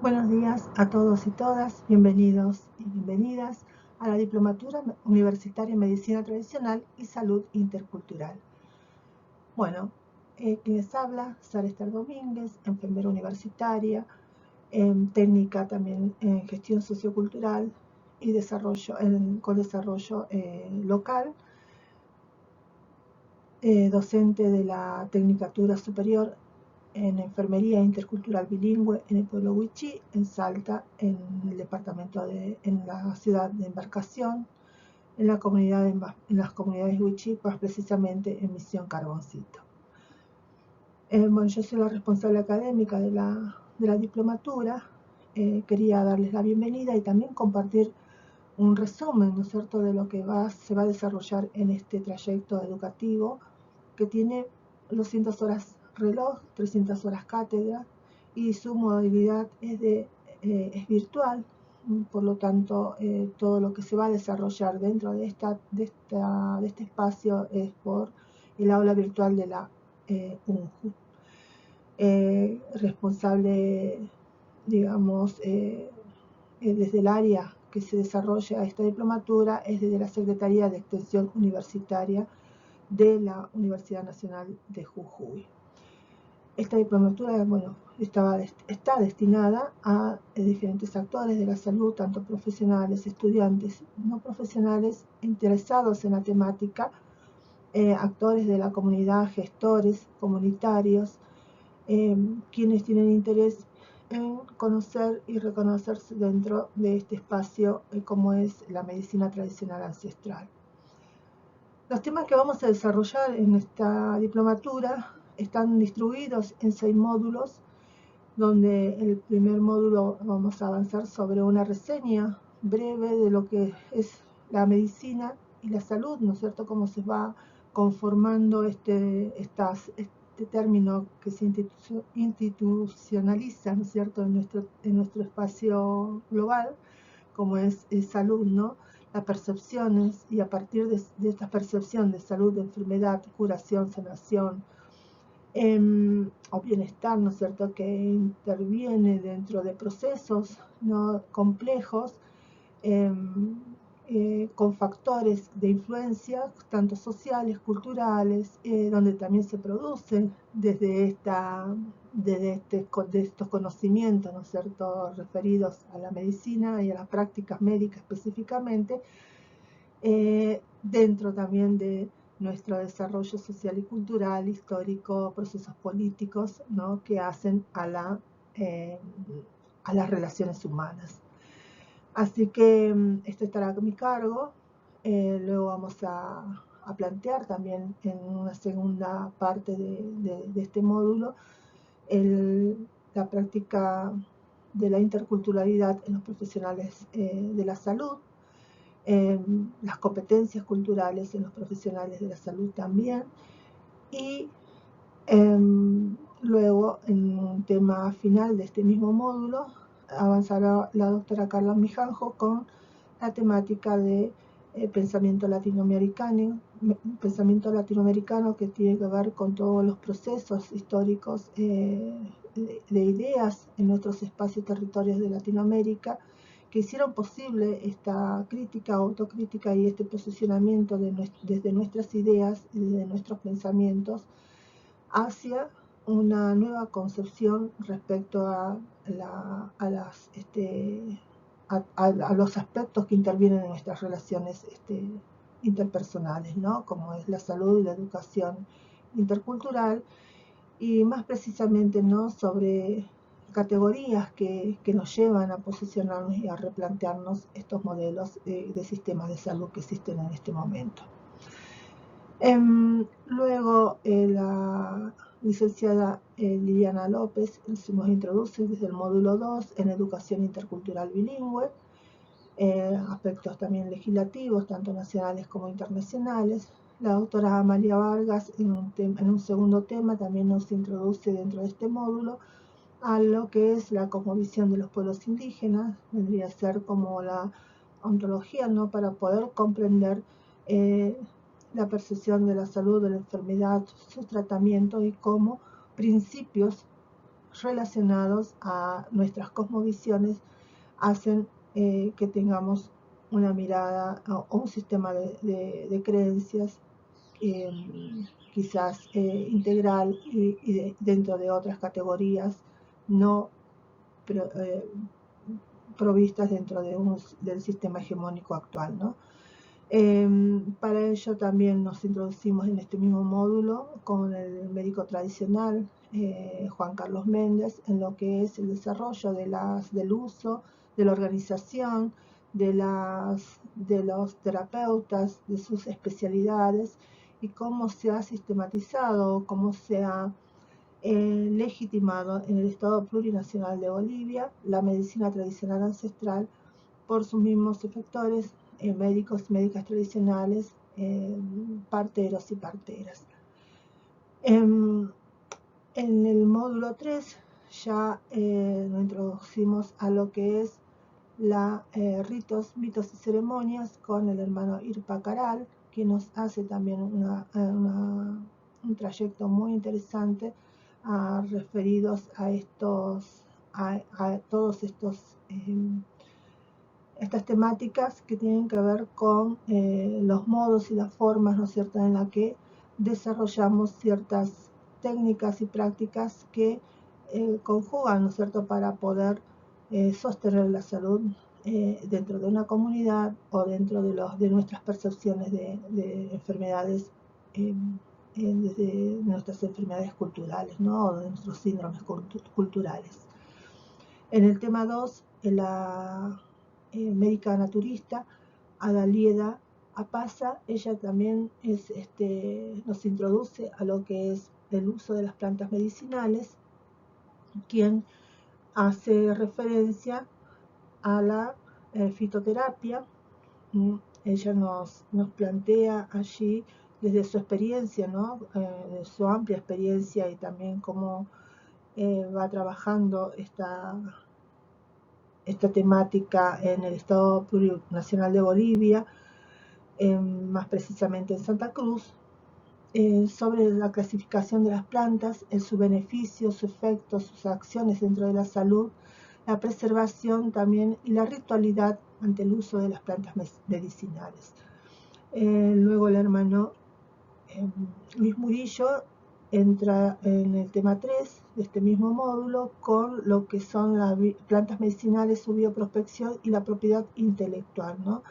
Buenos días a todos y todas, bienvenidos y bienvenidas a la Diplomatura Universitaria en Medicina Tradicional y Salud Intercultural. Bueno, quien les habla, Sara Esther Domínguez, enfermera universitaria, técnica también en gestión sociocultural y desarrollo, con desarrollo local, docente de la Tecnicatura Superior en Enfermería Intercultural Bilingüe en el pueblo Huichí, en Salta, en el departamento en la ciudad de Embarcación, en las comunidades Huichí, más precisamente en Misión Carboncito. Bueno, yo soy la responsable académica de la diplomatura. Quería darles la bienvenida y también compartir un resumen, ¿no es cierto?, de lo que se va a desarrollar en este trayecto educativo que tiene 200 horas reloj, 300 horas cátedra y su modalidad es virtual. Por lo tanto, todo lo que se va a desarrollar dentro de este espacio es por el aula virtual de la UNJU. Responsable, digamos, desde el área que se desarrolla esta diplomatura es desde la Secretaría de Extensión Universitaria de la Universidad Nacional de Jujuy. Esta diplomatura, bueno, está destinada a diferentes actores de la salud, tanto profesionales, estudiantes, no profesionales, interesados en la temática, actores de la comunidad, gestores comunitarios, quienes tienen interés en conocer y reconocerse dentro de este espacio como es la medicina tradicional ancestral. Los temas que vamos a desarrollar en esta diplomatura están distribuidos en 6 módulos, donde el primer módulo vamos a avanzar sobre una reseña breve de lo que es la medicina y la salud, ¿no es cierto?, cómo se va conformando este término que se institucionaliza, ¿no es cierto?, en nuestro espacio global, como es salud, ¿no?, las percepciones, y a partir de esta percepción de salud, de enfermedad, curación, sanación o bienestar, ¿no es cierto?, que interviene dentro de procesos, ¿no?, complejos, con factores de influencia, tanto sociales, culturales, donde también se producen desde estos conocimientos, ¿no es cierto?, referidos a la medicina y a las prácticas médicas específicamente, dentro también de nuestro desarrollo social y cultural, histórico, procesos políticos, ¿no?, que hacen a las relaciones humanas. Así que esto estará a mi cargo. Luego vamos a plantear también en una segunda parte de este módulo la práctica de la interculturalidad en los profesionales de la salud, las competencias culturales en los profesionales de la salud también, y luego en un tema final de este mismo módulo avanzará la doctora Carla Mijanjo con la temática de pensamiento latinoamericano que tiene que ver con todos los procesos históricos de ideas en nuestros espacios y territorios de Latinoamérica, que hicieron posible esta crítica, autocrítica y este posicionamiento desde nuestras ideas y desde nuestros pensamientos hacia una nueva concepción respecto a los aspectos que intervienen en nuestras relaciones interpersonales, ¿no?, como es la salud y la educación intercultural, y más precisamente, ¿no?, sobre categorías que nos llevan a posicionarnos y a replantearnos estos modelos de sistemas de salud que existen en este momento. Luego la licenciada Liliana López nos introduce desde el módulo 2 en educación intercultural bilingüe, aspectos también legislativos, tanto nacionales como internacionales. La doctora Amalia Vargas en un segundo tema también nos introduce dentro de este módulo a lo que es la cosmovisión de los pueblos indígenas, vendría a ser como la ontología, ¿no?, para poder comprender la percepción de la salud, de la enfermedad, su tratamiento y cómo principios relacionados a nuestras cosmovisiones hacen que tengamos una mirada o un sistema de creencias quizás integral y dentro de otras categorías no provistas dentro del sistema hegemónico actual, ¿no? Para ello también nos introducimos en este mismo módulo con el médico tradicional Juan Carlos Méndez en lo que es el desarrollo del uso, de la organización, de los terapeutas, de sus especialidades y cómo se ha sistematizado, cómo se ha legitimado en el Estado Plurinacional de Bolivia la medicina tradicional ancestral por sus mismos efectores, médicos y médicas tradicionales, parteros y parteras. En el módulo 3 ya nos introducimos a lo que es ritos, mitos y ceremonias con el hermano Irpa Caral, que nos hace también un trayecto muy interesante referidos a todos estas temáticas que tienen que ver con los modos y las formas, ¿no es cierto?, en la que desarrollamos ciertas técnicas y prácticas que conjugan, ¿no es cierto?, para poder sostener la salud dentro de una comunidad o dentro de nuestras percepciones de enfermedades, desde nuestras enfermedades culturales, ¿no?, o de nuestros síndromes culturales. En el tema 2, la médica naturista Adalieda Apaza, ella también nos introduce a lo que es el uso de las plantas medicinales, quien hace referencia a la fitoterapia. Ella nos plantea allí desde su experiencia, ¿no?, su amplia experiencia y también cómo va trabajando esta temática en el Estado Plurinacional de Bolivia, más precisamente en Santa Cruz, sobre la clasificación de las plantas, su beneficio, su efecto, sus acciones dentro de la salud, la preservación también y la ritualidad ante el uso de las plantas medicinales. Luego el hermano Luis Murillo entra en el tema 3 de este mismo módulo con lo que son las plantas medicinales, su bioprospección y la propiedad intelectual, ¿no?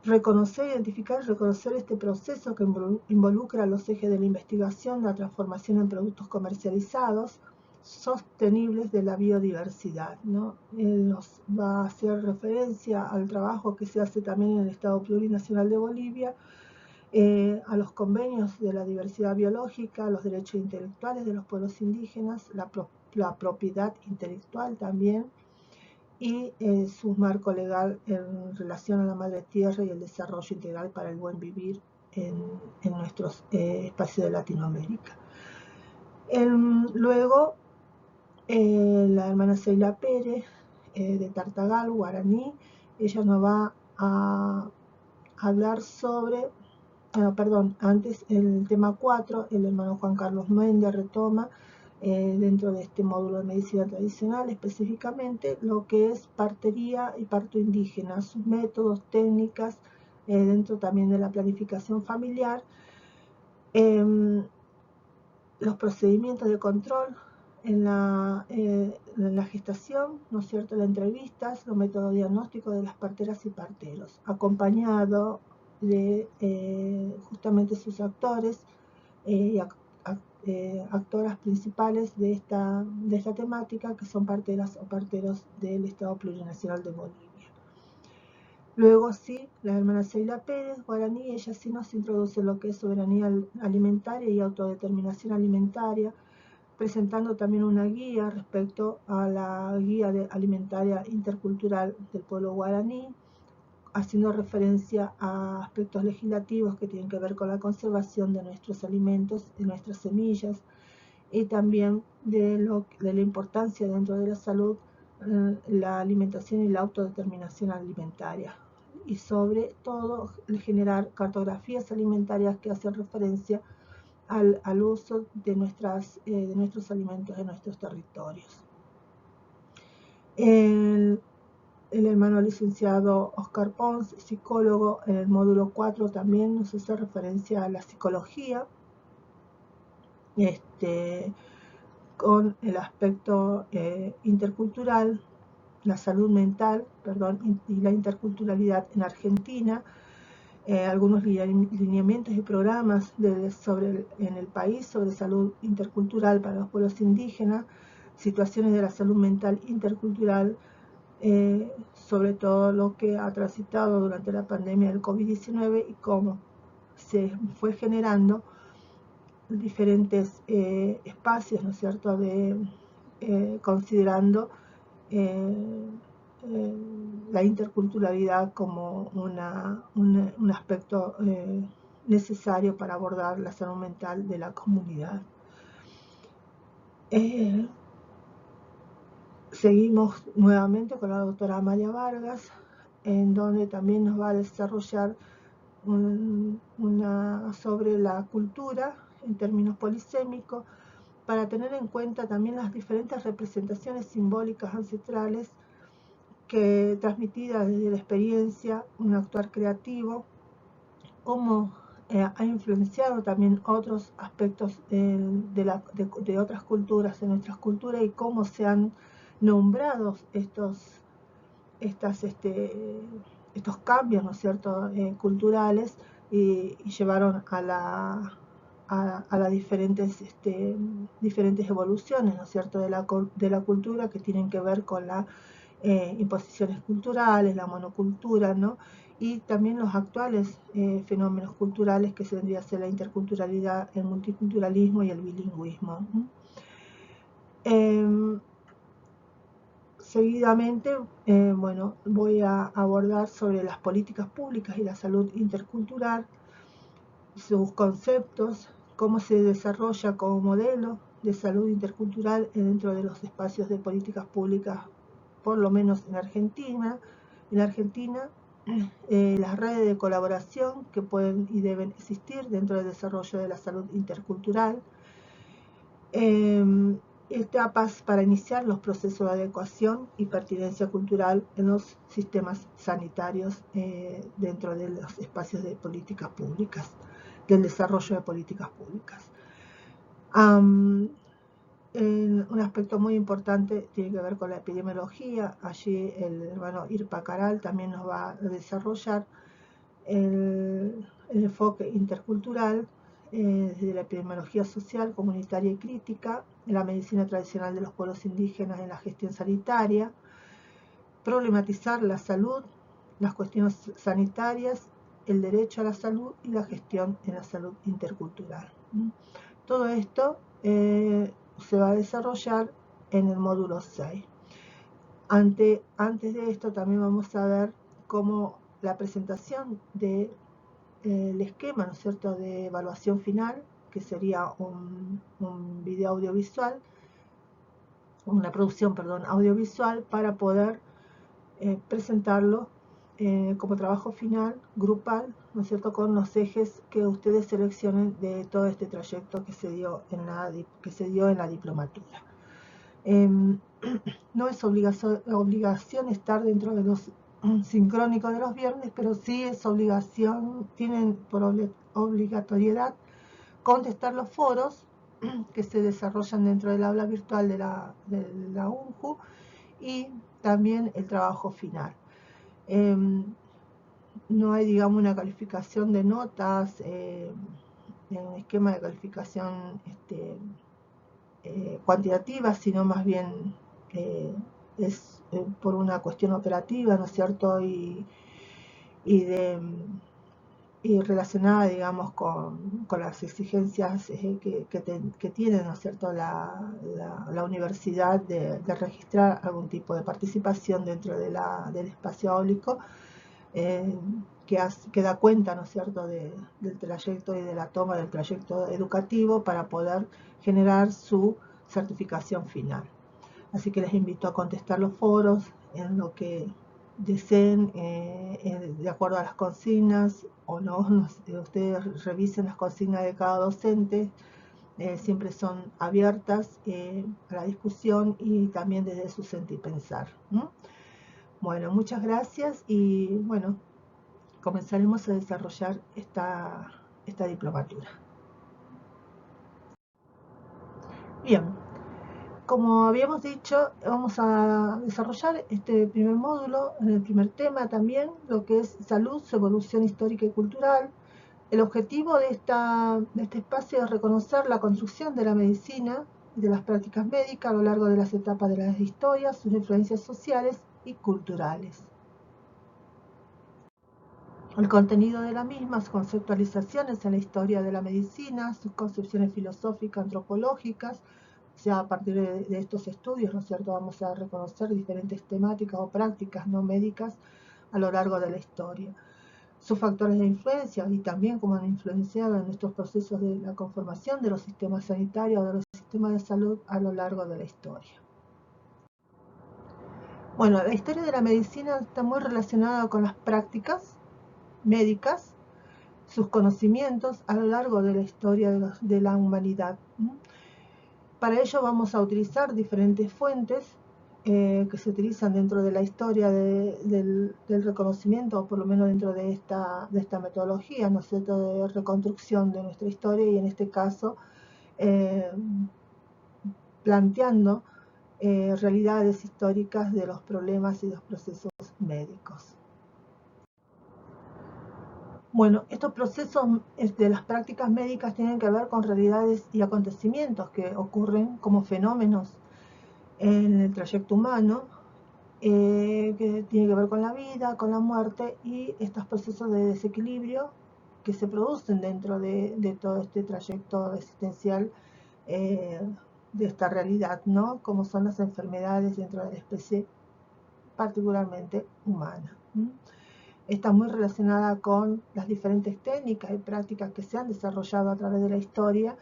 Reconocer, identificar y reconocer este proceso que involucra los ejes de la investigación, la transformación en productos comercializados sostenibles de la biodiversidad, ¿no? Él nos va a hacer referencia al trabajo que se hace también en el Estado Plurinacional de Bolivia, a los convenios de la diversidad biológica, a los derechos intelectuales de los pueblos indígenas, la propiedad intelectual también, y su marco legal en relación a la madre tierra y el desarrollo integral para el buen vivir en nuestros espacios de Latinoamérica. Luego, la hermana Seila Pérez, de Tartagal, guaraní, ella nos va a hablar sobre, antes en el tema 4, el hermano Juan Carlos Méndez retoma dentro de este módulo de medicina tradicional específicamente lo que es partería y parto indígena, sus métodos, técnicas, dentro también de la planificación familiar, los procedimientos de control en la gestación, ¿no es cierto?, las entrevistas, los métodos diagnósticos de las parteras y parteros, acompañado de justamente sus actores y actoras principales de esta temática, que son parteras o parteros del Estado Plurinacional de Bolivia. Luego sí, la hermana Seila Pérez, guaraní, ella sí nos introduce lo que es soberanía alimentaria y autodeterminación alimentaria, presentando también una guía respecto a la guía alimentaria intercultural del pueblo guaraní, haciendo referencia a aspectos legislativos que tienen que ver con la conservación de nuestros alimentos y nuestras semillas, y también de la importancia dentro de la salud, la alimentación y la autodeterminación alimentaria, y sobre todo generar cartografías alimentarias que hacen referencia al uso de nuestros alimentos en nuestros territorios. El hermano licenciado Oscar Pons, psicólogo, en el módulo 4 también nos hace referencia a la psicología, con el aspecto intercultural, la salud mental, y la interculturalidad en Argentina, algunos lineamientos y programas en el país sobre salud intercultural para los pueblos indígenas, situaciones de la salud mental intercultural, sobre todo lo que ha transitado durante la pandemia del COVID-19 y cómo se fue generando diferentes espacios, ¿no es cierto?, considerando la interculturalidad como un aspecto necesario para abordar la salud mental de la comunidad. Seguimos nuevamente con la doctora Amalia Vargas, en donde también nos va a desarrollar sobre la cultura en términos polisémicos, para tener en cuenta también las diferentes representaciones simbólicas ancestrales que transmitidas desde la experiencia, un actuar creativo, cómo ha influenciado también otros aspectos de otras culturas, de nuestras culturas, y cómo se han nombrado estos cambios, ¿no es cierto?, culturales, y llevaron a las diferentes evoluciones, ¿no es cierto?, de la cultura, que tienen que ver con las imposiciones culturales, la monocultura, ¿no?, y también los actuales fenómenos culturales, que vendría a ser la interculturalidad, el multiculturalismo y el bilingüismo. Seguidamente, voy a abordar sobre las políticas públicas y la salud intercultural, sus conceptos, cómo se desarrolla como modelo de salud intercultural dentro de los espacios de políticas públicas, por lo menos en Argentina. En Argentina, las redes de colaboración que pueden y deben existir dentro del desarrollo de la salud intercultural, etapas para iniciar los procesos de adecuación y pertinencia cultural en los sistemas sanitarios dentro de los espacios de políticas públicas, del desarrollo de políticas públicas. Un aspecto muy importante tiene que ver con la epidemiología. Allí el hermano Irpa Caral también nos va a desarrollar el enfoque intercultural desde la epidemiología social, comunitaria y crítica, la medicina tradicional de los pueblos indígenas en la gestión sanitaria, problematizar la salud, las cuestiones sanitarias, el derecho a la salud y la gestión en la salud intercultural. Todo esto se va a desarrollar en el módulo 6. Antes de esto también vamos a ver cómo la presentación del esquema, ¿no es cierto?, de evaluación final, que sería un video audiovisual, una producción, audiovisual, para poder presentarlo como trabajo final, grupal, ¿no es cierto?, con los ejes que ustedes seleccionen de todo este trayecto que se dio en la diplomatura. No es obligación estar dentro de los sincrónicos de los viernes, pero sí es obligación, tienen por obligatoriedad contestar los foros que se desarrollan dentro del aula virtual de la UNJU, y también el trabajo final. No hay, digamos, una calificación de notas, un esquema de calificación cuantitativa, sino más bien es por una cuestión operativa, ¿no es cierto?, y relacionada, digamos, con las exigencias que tiene, ¿no es cierto?, la universidad de registrar algún tipo de participación dentro del espacio áulico, que da cuenta, ¿no es cierto?, del trayecto y de la toma del trayecto educativo para poder generar su certificación final. Así que les invito a contestar los foros en lo que deseen, de acuerdo a las consignas o no, ustedes revisen las consignas de cada docente, siempre son abiertas a la discusión y también desde su sentir pensar. Bueno, muchas gracias y bueno, comenzaremos a desarrollar esta diplomatura. Bien, como habíamos dicho, vamos a desarrollar este primer módulo, en el primer tema también, lo que es salud, su evolución histórica y cultural. El objetivo de este espacio es reconocer la construcción de la medicina y de las prácticas médicas a lo largo de las etapas de la historia, sus influencias sociales y culturales. El contenido de la misma, sus conceptualizaciones en la historia de la medicina, sus concepciones filosóficas, antropológicas. O sea, a partir de estos estudios, ¿no es cierto?, vamos a reconocer diferentes temáticas o prácticas no médicas a lo largo de la historia. Sus factores de influencia y también cómo han influenciado en estos procesos de la conformación de los sistemas sanitarios, de los sistemas de salud a lo largo de la historia. Bueno, la historia de la medicina está muy relacionada con las prácticas médicas, sus conocimientos a lo largo de la historia de la humanidad. Para ello vamos a utilizar diferentes fuentes que se utilizan dentro de la historia del reconocimiento, o por lo menos dentro de esta metodología, ¿no es cierto?, de reconstrucción de nuestra historia, y en este caso planteando realidades históricas de los problemas y los procesos médicos. Bueno, estos procesos de las prácticas médicas tienen que ver con realidades y acontecimientos que ocurren como fenómenos en el trayecto humano, que tiene que ver con la vida, con la muerte y estos procesos de desequilibrio que se producen dentro de todo este trayecto existencial de esta realidad, ¿no?, como son las enfermedades dentro de la especie particularmente humana. Está muy relacionada con las diferentes técnicas y prácticas que se han desarrollado a través de la historia,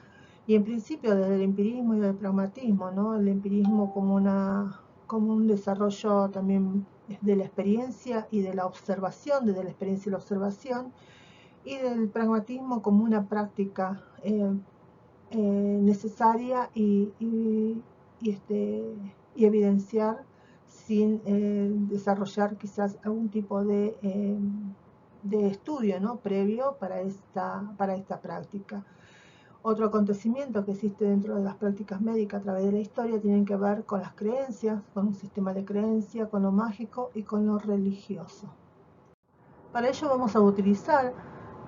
y en principio desde el empirismo y el pragmatismo, ¿no? El empirismo como un desarrollo también de la experiencia y de la observación, desde la experiencia y la observación, y del pragmatismo como una práctica necesaria y evidenciar sin desarrollar quizás algún tipo de estudio, ¿no?, previo para esta práctica. Otro acontecimiento que existe dentro de las prácticas médicas a través de la historia tienen que ver con las creencias, con un sistema de creencia, con lo mágico y con lo religioso. Para ello vamos a utilizar,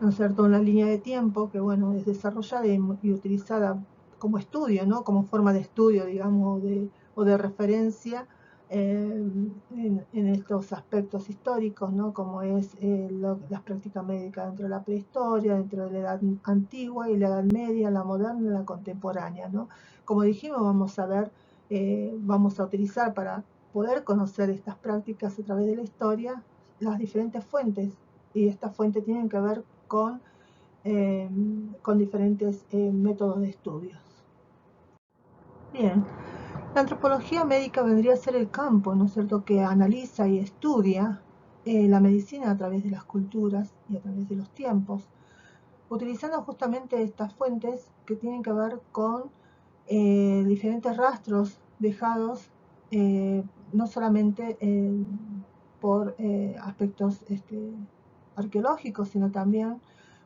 ¿no es cierto?, una línea de tiempo que, bueno, es desarrollada y utilizada como estudio, ¿no?, como forma de estudio, digamos, o de referencia en estos aspectos históricos, ¿no?, como es las prácticas médicas dentro de la prehistoria, dentro de la edad antigua y la edad media, la moderna y la contemporánea, ¿no? Como dijimos, vamos a utilizar para poder conocer estas prácticas a través de la historia las diferentes fuentes, y estas fuentes tienen que ver con diferentes métodos de estudios. Bien, la antropología médica vendría a ser el campo, ¿no es cierto?, que analiza y estudia la medicina a través de las culturas y a través de los tiempos, utilizando justamente estas fuentes que tienen que ver con diferentes rastros dejados no solamente por aspectos arqueológicos, sino también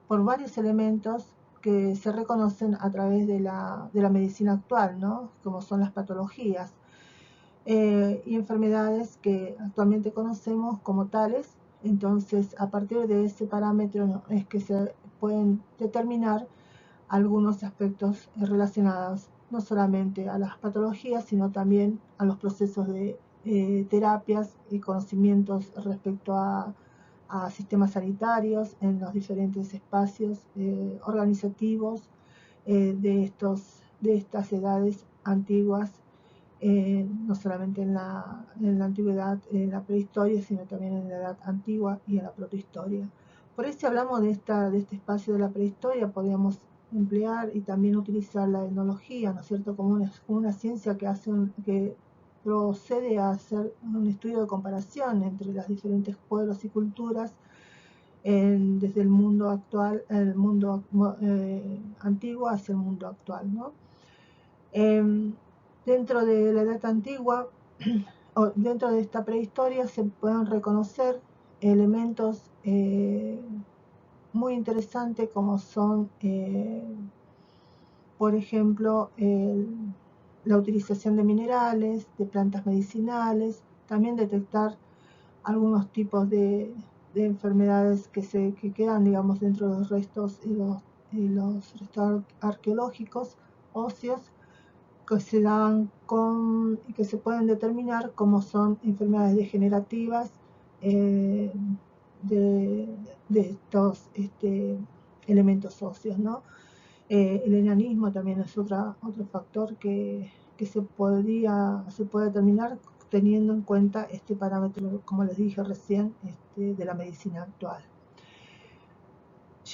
por varios elementos que se reconocen a través de la medicina actual, ¿no?, como son las patologías y enfermedades que actualmente conocemos como tales. Entonces, a partir de ese parámetro, ¿no?, es que se pueden determinar algunos aspectos relacionados no solamente a las patologías, sino también a los procesos de terapias y conocimientos respecto a sistemas sanitarios en los diferentes espacios organizativos de estas edades antiguas, no solamente en la antigüedad, en la prehistoria, sino también en la edad antigua y en la protohistoria. Por eso, si hablamos de este espacio de la prehistoria, podríamos emplear y también utilizar la etnología, ¿no es cierto?, como una ciencia que procede a hacer un estudio de comparación entre las diferentes pueblos y culturas desde el mundo actual, el mundo antiguo hacia el mundo actual, ¿no? Dentro de la edad antigua, o dentro de esta prehistoria, se pueden reconocer elementos muy interesantes como son, por ejemplo, la utilización de minerales, de plantas medicinales, también detectar algunos tipos de enfermedades que quedan, digamos, dentro de los restos y los restos arqueológicos óseos que se dan y que se pueden determinar como son enfermedades degenerativas de estos elementos óseos, ¿no? El enanismo también es otro factor que se puede determinar teniendo en cuenta este parámetro, como les dije recién, de la medicina actual.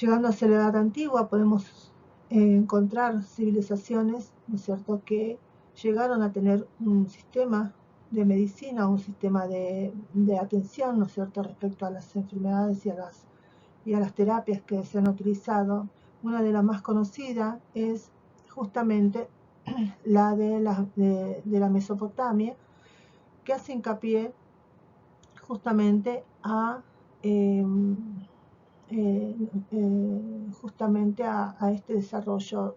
Llegando hacia la edad antigua podemos encontrar civilizaciones, ¿no es cierto?, que llegaron a tener un sistema de medicina, un sistema de atención, ¿no es cierto?, respecto a las enfermedades y a las terapias que se han utilizado. Una de las más conocidas es justamente la de la Mesopotamia, que hace hincapié justamente a este desarrollo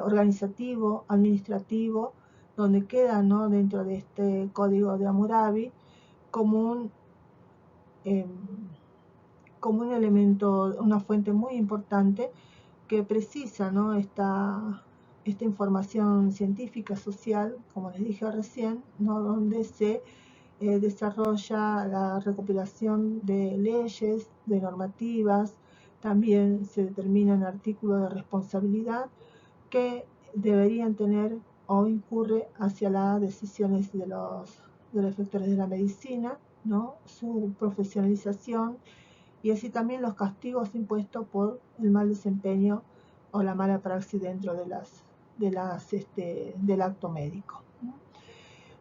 organizativo, administrativo, donde queda, ¿no?, dentro de este código de Hammurabi como un elemento, una fuente muy importante que precisa, ¿no?, esta información científica, social, como les dije recién, ¿no?, donde se desarrolla la recopilación de leyes, de normativas, también se determinan artículos de responsabilidad que deberían tener o incurre hacia las decisiones de los efectores de la medicina, ¿no?, su profesionalización y así también los castigos impuestos por el mal desempeño o la mala praxis dentro del acto médico.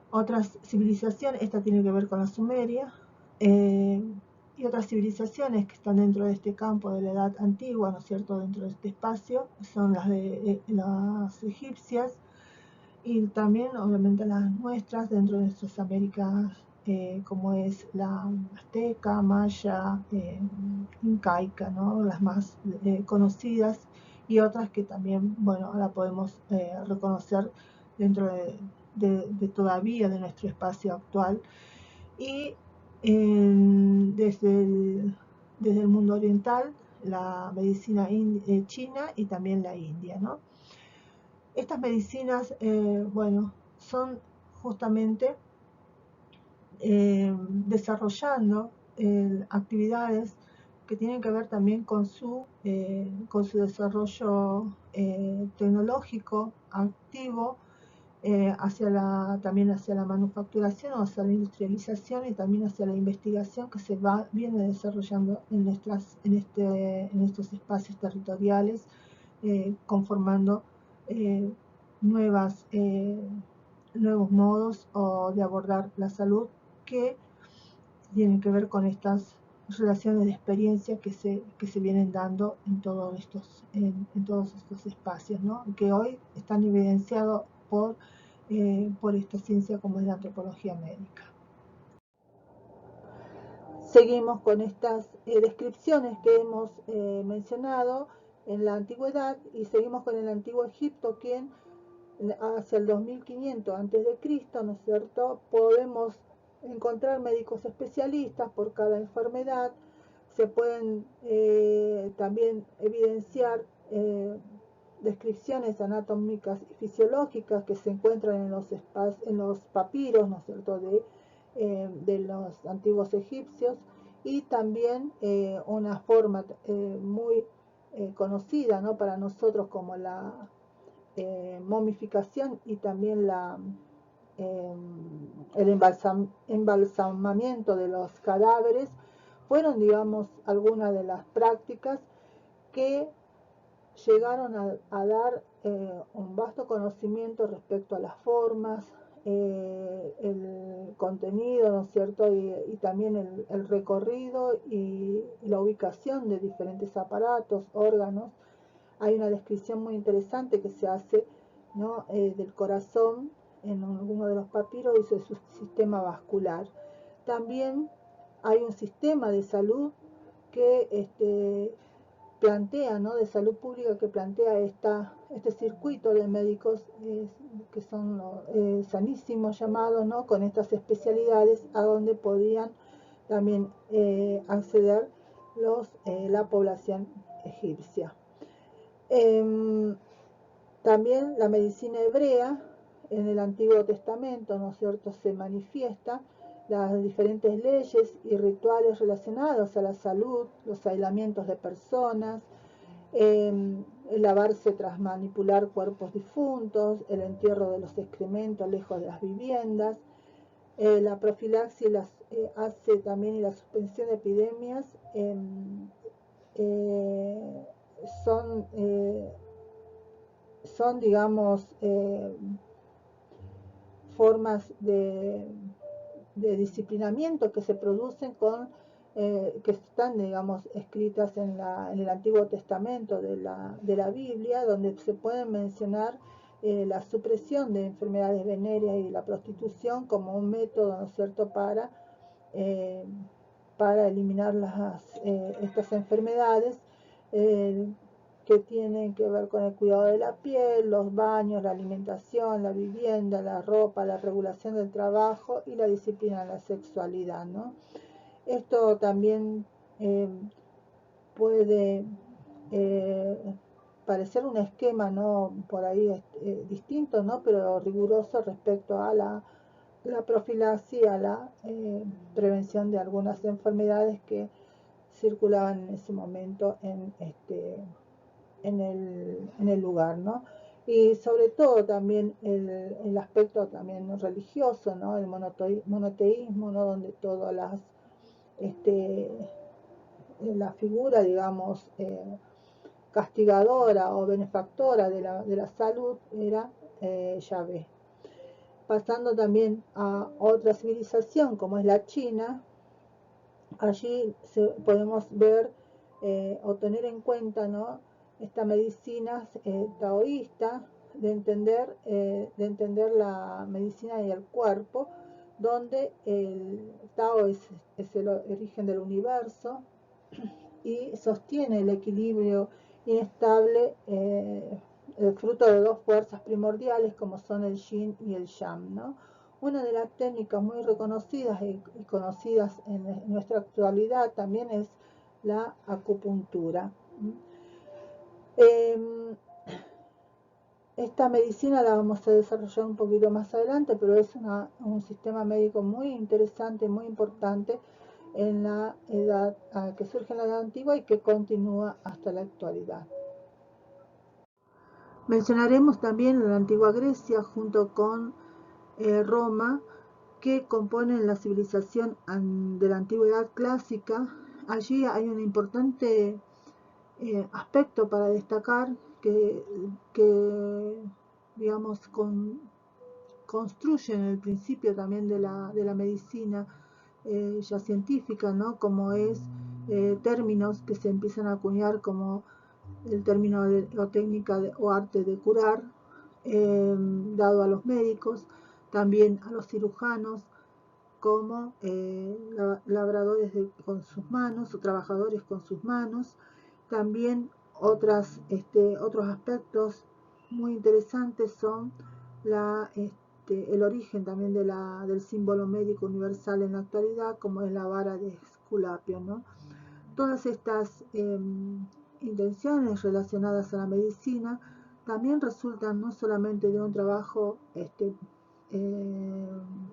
Otras civilizaciones, esta tiene que ver con la Sumeria, y otras civilizaciones que están dentro de este campo de la edad antigua, ¿no es cierto?, dentro de este espacio, son las egipcias y también obviamente las nuestras dentro de nuestras Américas, como es la azteca, maya, incaica, ¿no?, las más conocidas, y otras que también, bueno, la podemos reconocer dentro de todavía de nuestro espacio actual, y desde el mundo oriental, la medicina china y también la india, ¿no? Estas medicinas, bueno, son justamente desarrollando actividades que tienen que ver también con su desarrollo tecnológico activo, también hacia la manufacturación, o hacia la industrialización y también hacia la investigación que viene desarrollando en estos espacios territoriales, conformando nuevos modos de abordar la salud que tienen que ver con estas relaciones de experiencia que se vienen dando en todos estos espacios, ¿no?, que hoy están evidenciados por esta ciencia como es la antropología médica. Seguimos con estas descripciones que hemos mencionado en la antigüedad y seguimos con el antiguo Egipto, quien hacia el 2500 a.C., ¿no es cierto?, podemos encontrar médicos especialistas por cada enfermedad. Se pueden también evidenciar descripciones anatómicas y fisiológicas que se encuentran en los papiros, ¿no es cierto?, de los antiguos egipcios, y también una forma muy conocida, ¿no?, para nosotros como la momificación y también el embalsamamiento de los cadáveres, fueron, digamos, algunas de las prácticas que llegaron a dar un vasto conocimiento respecto a las formas, el contenido, ¿no es cierto? Y también el recorrido y la ubicación de diferentes aparatos, órganos. Hay una descripción muy interesante que se hace, ¿no? Del corazón en alguno de los papiros y de su sistema vascular. También hay un sistema de salud que plantea, ¿no? De salud pública, que plantea este circuito de médicos que son sanísimos llamados, ¿no? Con estas especialidades a donde podían también acceder la población egipcia. También la medicina hebrea en el Antiguo Testamento, ¿no es cierto?, se manifiesta las diferentes leyes y rituales relacionados a la salud, los aislamientos de personas, el lavarse tras manipular cuerpos difuntos, el entierro de los excrementos lejos de las viviendas, la profilaxis hace también y la suspensión de epidemias son digamos, formas de disciplinamiento que se producen que están, digamos, escritas en el Antiguo Testamento de la Biblia, donde se pueden mencionar la supresión de enfermedades venéreas y la prostitución como un método, ¿no es cierto?, para eliminar estas enfermedades que tienen que ver con el cuidado de la piel, los baños, la alimentación, la vivienda, la ropa, la regulación del trabajo y la disciplina de la sexualidad, ¿no? Esto también puede parecer un esquema, ¿no?, por ahí distinto, ¿no?, pero riguroso respecto a la profilaxis, a la prevención de algunas enfermedades que circulaban en ese momento en el lugar, ¿no? Y sobre todo también el aspecto también religioso, ¿no? El monoteísmo, ¿no? Donde todas la figura, digamos, castigadora o benefactora de la salud era Yahvé. Pasando también a otra civilización como es la China, allí podemos ver o tener en cuenta, ¿no?, esta medicina taoísta de entender la medicina y el cuerpo, donde el Tao es el origen del universo y sostiene el equilibrio inestable, fruto de dos fuerzas primordiales como son el yin y el yang, ¿no? Una de las técnicas muy reconocidas y conocidas en nuestra actualidad también es la acupuntura. Esta medicina la vamos a desarrollar un poquito más adelante, pero es un sistema médico muy interesante, muy importante en la edad que surge en la edad antigua y que continúa hasta la actualidad. Mencionaremos también la antigua Grecia junto con Roma, que componen la civilización de la antigüedad clásica. Allí hay un importante aspecto para destacar que digamos, construyen el principio también de la medicina ya científica, ¿no?, como es términos que se empiezan a acuñar como el término o técnica o arte de curar, dado a los médicos, también a los cirujanos, como labradores con sus manos o trabajadores con sus manos. También otros aspectos muy interesantes son el origen también del símbolo médico universal en la actualidad, como es la vara de Esculapio, ¿no? Todas estas intenciones relacionadas a la medicina también resultan no solamente de un trabajo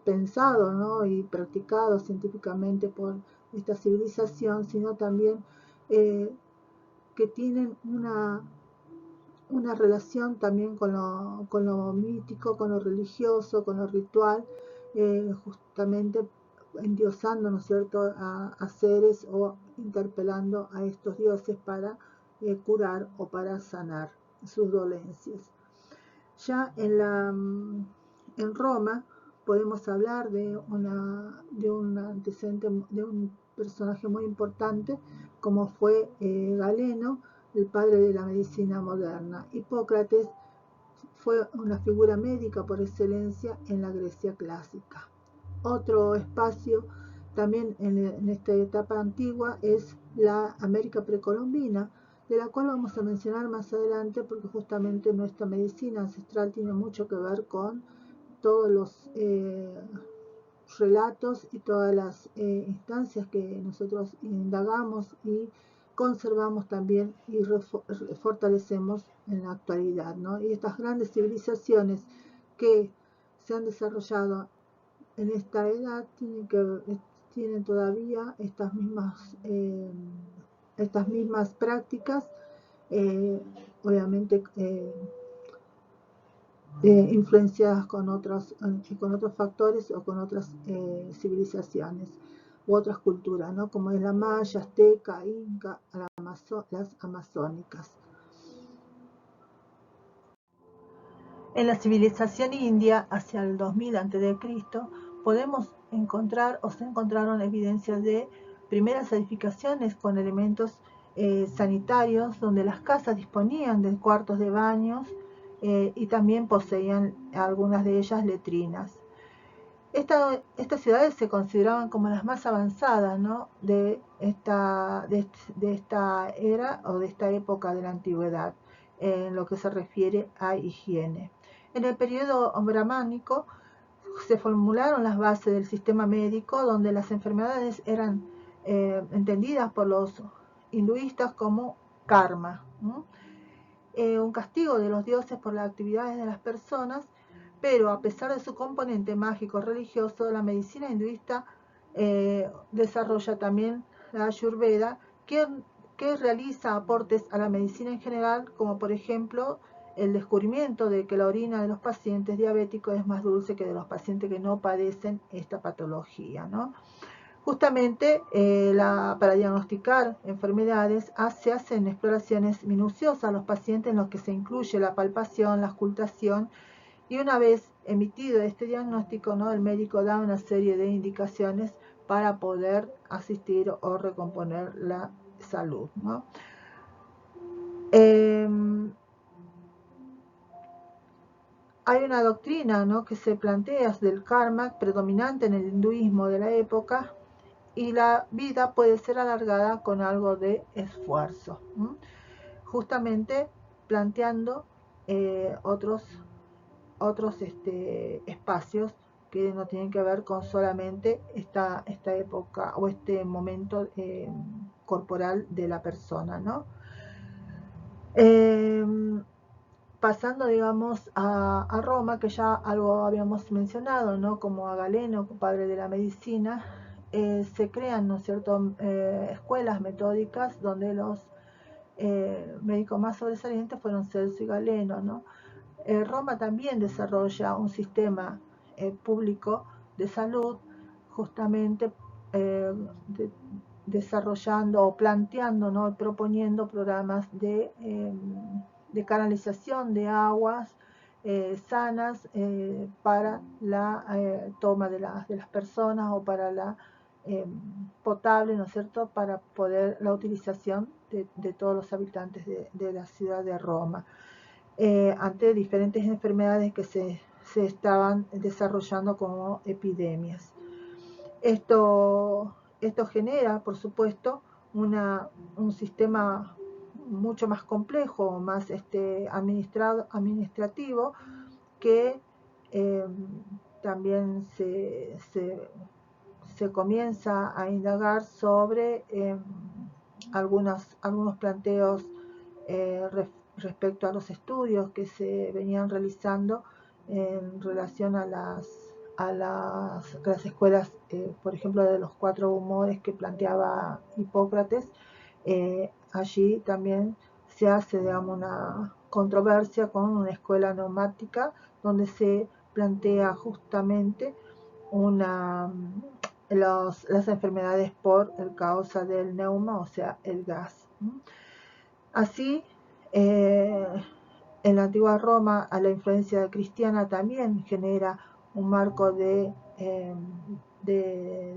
pensado, ¿no?, y practicado científicamente por esta civilización, sino también que tienen una relación también con lo mítico, con lo religioso, con lo ritual, justamente endiosando, ¿no es cierto?, a seres o interpelando a estos dioses para curar o para sanar sus dolencias. Ya en Roma podemos hablar de un antecedente, de un personaje muy importante, como fue Galeno, el padre de la medicina moderna. Hipócrates fue una figura médica por excelencia en la Grecia clásica. Otro espacio también en esta etapa antigua es la América precolombina, de la cual vamos a mencionar más adelante, porque justamente nuestra medicina ancestral tiene mucho que ver con todos los relatos y todas las instancias que nosotros indagamos y conservamos también y fortalecemos en la actualidad, ¿no? Y estas grandes civilizaciones que se han desarrollado en esta edad tienen todavía estas mismas prácticas, obviamente influenciadas con otros factores o con otras civilizaciones u otras culturas, ¿no? Como es la maya, azteca, inca, las amazónicas. En la civilización india, hacia el 2000 a.C., podemos encontrar o se encontraron evidencias de primeras edificaciones con elementos sanitarios, donde las casas disponían de cuartos de baños y también poseían algunas de ellas letrinas. Estas ciudades se consideraban como las más avanzadas, ¿no?, de esta era o de esta época de la antigüedad, en lo que se refiere a higiene. En el periodo brahmánico se formularon las bases del sistema médico, donde las enfermedades eran entendidas por los hinduistas como karma, un castigo de los dioses por las actividades de las personas, pero a pesar de su componente mágico religioso, la medicina hinduista desarrolla también la Ayurveda, que realiza aportes a la medicina en general, como por ejemplo el descubrimiento de que la orina de los pacientes diabéticos es más dulce que de los pacientes que no padecen esta patología, ¿no? Justamente para diagnosticar enfermedades se hacen exploraciones minuciosas a los pacientes en los que se incluye la palpación, la auscultación, y una vez emitido este diagnóstico, ¿no?, el médico da una serie de indicaciones para poder asistir o recomponer la salud, ¿no? Hay una doctrina, ¿no?, que se plantea del karma predominante en el hinduismo de la época, y la vida puede ser alargada con algo de esfuerzo, justamente planteando otros espacios que no tienen que ver con solamente esta época o este momento corporal de la persona, ¿no? Pasando, digamos, a Roma, que ya algo habíamos mencionado, ¿no?, como a Galeno, padre de la medicina, se crean, ¿no es cierto?, escuelas metódicas donde los médicos más sobresalientes fueron Celso y Galeno, ¿no? Roma también desarrolla un sistema público de salud, justamente desarrollando o planteando, ¿no?, proponiendo programas de canalización de aguas sanas para la toma de las personas, o para la potable, ¿no es cierto?, para poder la utilización de todos los habitantes de la ciudad de Roma, ante diferentes enfermedades que se estaban desarrollando como epidemias. Esto genera, por supuesto, un sistema mucho más complejo, más administrativo, que también se comienza a indagar sobre algunos planteos respecto a los estudios que se venían realizando en relación a las escuelas, por ejemplo, de los 4 humores que planteaba Hipócrates. Allí también se hace, digamos, una controversia con una escuela neumática, donde se plantea justamente las enfermedades por causa del neuma, o sea, el gas. Así, en la antigua Roma, a la influencia cristiana también genera un marco de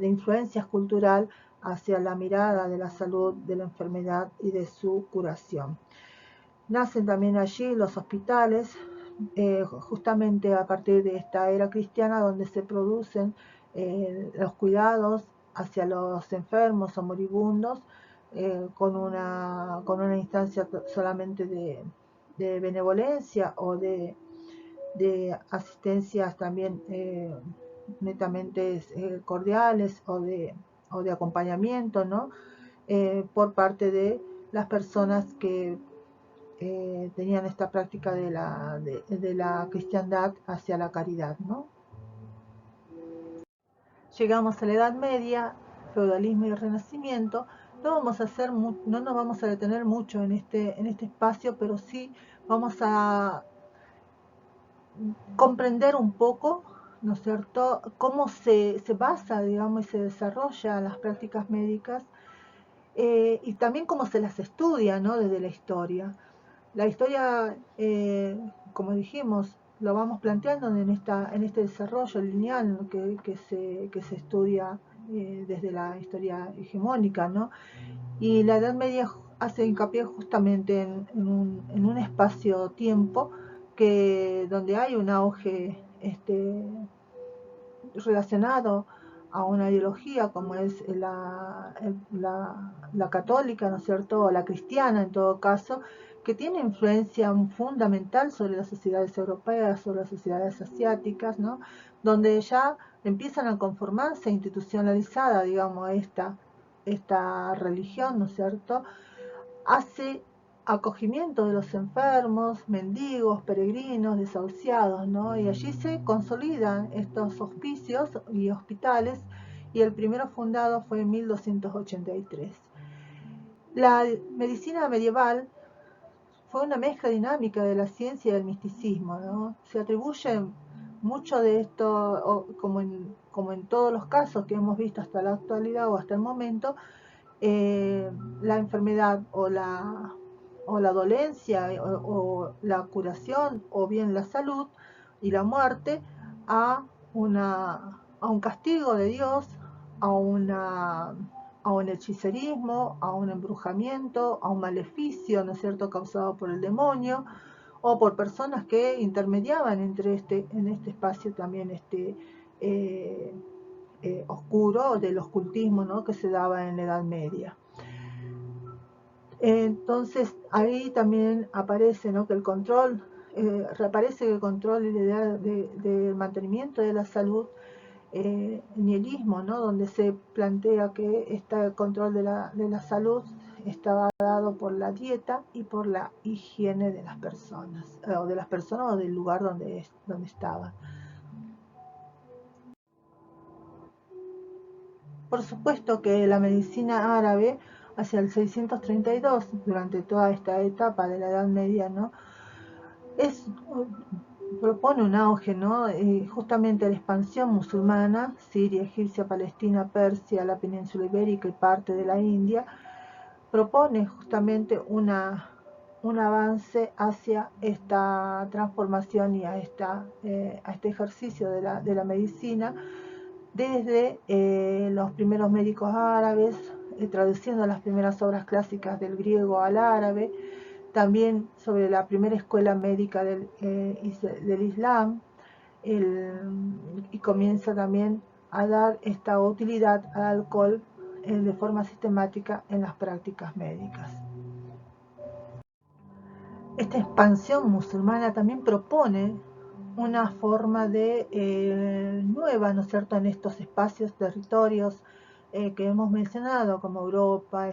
influencias cultural hacia la mirada de la salud, de la enfermedad y de su curación. Nacen también allí los hospitales, justamente a partir de esta era cristiana, donde se producen los cuidados hacia los enfermos o moribundos, con una instancia solamente de benevolencia o de asistencias también netamente cordiales o de acompañamiento, ¿no? Por parte de las personas que tenían esta práctica de la cristiandad hacia la caridad, ¿no? Llegamos a la Edad Media, feudalismo y renacimiento. No nos vamos a detener mucho en este espacio, pero sí vamos a comprender un poco, ¿no es cierto?, cómo se basa, digamos, y se desarrolla las prácticas médicas, y también cómo se las estudia, ¿no?, desde la historia. La historia, como dijimos, lo vamos planteando en este desarrollo lineal que se estudia desde la historia hegemónica, ¿no? Y la Edad Media hace hincapié justamente en un espacio-tiempo donde hay un auge relacionado a una ideología como es la católica, ¿no es cierto?, o la cristiana en todo caso, que tiene influencia fundamental sobre las sociedades europeas, sobre las sociedades asiáticas, ¿no?, donde ya empiezan a conformarse institucionalizada, digamos, esta religión, ¿no es cierto?, hace acogimiento de los enfermos, mendigos, peregrinos, desahuciados, ¿no? Y allí se consolidan estos hospicios y hospitales, y el primero fundado fue en 1283. La medicina medieval fue una mezcla dinámica de la ciencia y del misticismo, ¿no? Se atribuye mucho de esto, como en todos los casos que hemos visto hasta la actualidad o hasta el momento, la enfermedad o la dolencia o la curación o bien la salud y la muerte a un castigo de Dios, a un hechicerismo, a un embrujamiento, a un maleficio, ¿no es cierto?, causado por el demonio o por personas que intermediaban en este espacio también oscuro del ocultismo, ¿no?, que se daba en la Edad Media. Entonces ahí también aparece, ¿no?, que el control, reaparece el control y la idea del mantenimiento de la salud, nihilismo, ¿no?, donde se plantea que este control de la salud estaba dado por la dieta y por la higiene de las personas, o del lugar donde estaban. Por supuesto que la medicina árabe, hacia el 632, durante toda esta etapa de la Edad Media, ¿no?, propone un auge, ¿no?, justamente la expansión musulmana, Siria, Egipcia, Palestina, Persia, la península ibérica y parte de la India, propone justamente un avance hacia esta transformación y a este ejercicio de la medicina, desde los primeros médicos árabes, traduciendo las primeras obras clásicas del griego al árabe, también sobre la primera escuela médica del Islam, y comienza también a dar esta utilidad al alcohol de forma sistemática en las prácticas médicas. Esta expansión musulmana también propone una forma nueva, ¿no es cierto?, en estos espacios, territorios que hemos mencionado, como Europa,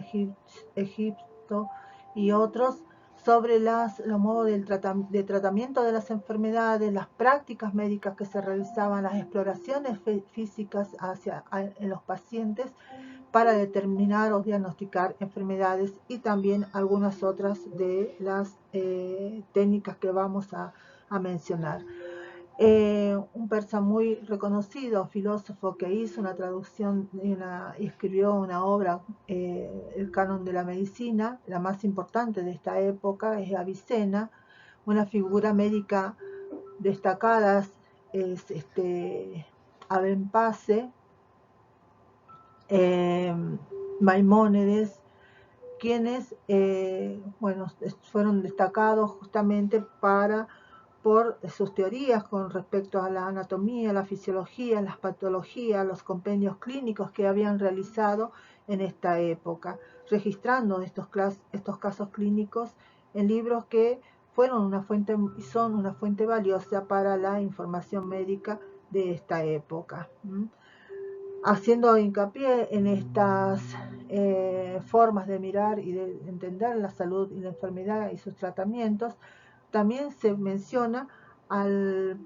Egipto y otros, sobre los modos de tratamiento de las enfermedades, las prácticas médicas que se realizaban, las exploraciones físicas en los pacientes para determinar o diagnosticar enfermedades, y también algunas otras de las técnicas que vamos a mencionar. Un persa muy reconocido, filósofo, que hizo una traducción y escribió una obra, el Canon de la Medicina, la más importante de esta época, es Avicena, una figura médica destacada es Abenpase, Maimónides, quienes fueron destacados justamente por sus teorías con respecto a la anatomía, la fisiología, las patologías, los compendios clínicos que habían realizado en esta época, registrando estos casos clínicos en libros que fueron una fuente y son una fuente valiosa para la información médica de esta época. Haciendo hincapié en estas formas de mirar y de entender la salud y la enfermedad y sus tratamientos, también se menciona al